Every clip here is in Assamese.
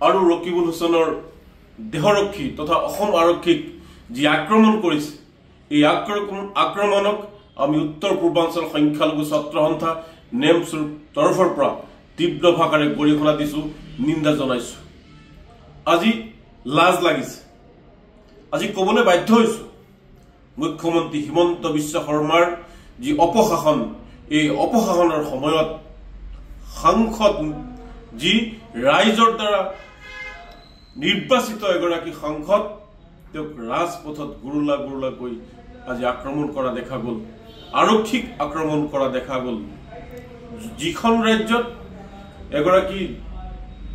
আৰু ৰকিবুল হুছেইনৰ দেহৰক্ষী তথা অসম আৰক্ষীক যি আক্ৰমণ কৰিছে এই আক্ৰমণক আমি উত্তৰ পূৰ্বাঞ্চল সংখ্যালঘু ছাত্ৰ সন্থা নেমছৰ তৰফৰ পৰা তীব্ৰ ভাষাৰে গৰিহণা দিছো নিন্দা জনাইছো আজি লাজ লাগিছে আজি ক'বলৈ বাধ্য হৈছো মুখ্যমন্ত্ৰী হিমন্ত বিশ্ব শৰ্মাৰ যি অপশাসন এই অপশাসনৰ সময়ত সাংসদ যি ৰাইজৰ দ্বাৰা নিৰ্বাচিত এগৰাকী সাংসদ তেওঁক ৰাজপথত গুৰুলা কৈ আজি আক্ৰমণ কৰা দেখা গ'ল আৰক্ষীক আক্ৰমণ কৰা দেখা গ'ল যিখন ৰাজ্যত এগৰাকী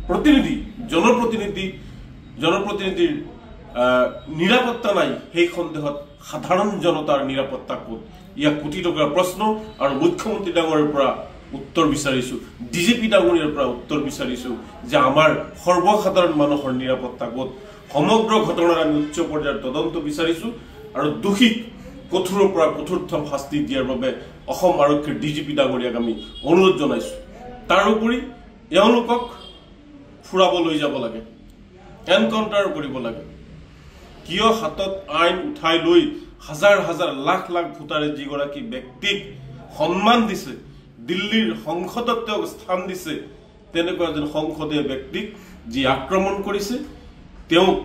প্ৰতিনিধি জনপ্ৰতিনিধিৰ নিৰাপত্তা নাই সেই সন্দেহত সাধাৰণ জনতাৰ নিৰাপত্তা ক'ত ইয়াক কোটি টকাৰ প্ৰশ্ন আৰু মুখ্যমন্ত্ৰী ডাঙৰীয়াৰ পৰা উত্তৰ বিচাৰিছো ডিজিপি ডাঙৰীয়াৰ পৰা উত্তৰ বিচাৰিছো যে আমাৰ সৰ্বসাধাৰণ মানুহৰ নিৰাপত্তা ক'ত সমগ্ৰ ঘটনাৰ আমি উচ্চ পৰ্যায়ৰ তদন্ত বিচাৰিছো আৰু দোষীক কঠোৰৰ পৰা কঠোৰতম শাস্তি দিয়াৰ বাবে অসম আৰক্ষীৰ ডিজিপি ডাঙৰীয়াক আমি অনুৰোধ জনাইছো তাৰোপৰি এওঁলোকক ফুৰাব লৈ যাব লাগে এনকাউণ্টাৰ কৰিব লাগে কিয় হাতত আইন উঠাই লৈ হাজাৰ হাজাৰ লাখ লাখ ভোটাৰে যিগৰাকী ব্যক্তিক সন্মান দিছে দিল্লীৰ সংসদত তেওঁক স্থান দিছে তেনেকুৱা এজন সংসদীয় ব্যক্তিক যি আক্ৰমণ কৰিছে তেওঁক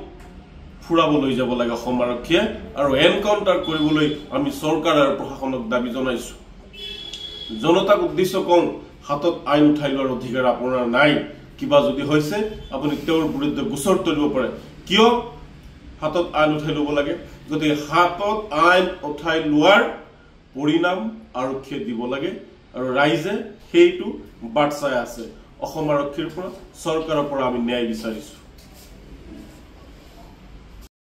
ফুৰাব লৈ যাব লাগে অসম আৰক্ষীয়ে আৰু এনকাউণ্টাৰ কৰিবলৈ আমি চৰকাৰ আৰু প্ৰশাসনক দাবী জনাইছো জনতাক উদ্দেশ্য কওঁ হাতত আইন উঠাই লোৱাৰ অধিকাৰ আপোনাৰ নাই কিবা যদি হৈছে আপুনি তেওঁৰ বিৰুদ্ধে গোচৰ তৰিব পাৰে কিয় হাতত আইন উঠাই ল'ব লাগে গতিকে হাতত আইন উঠাই লোৱাৰ পৰিণাম আৰক্ষীয়ে দিব লাগে আৰু ৰাইজে সেইটো বাট চাই আছে অসম আৰক্ষীৰ পৰা চৰকাৰৰ পৰা আমি ন্যায় বিচাৰিছো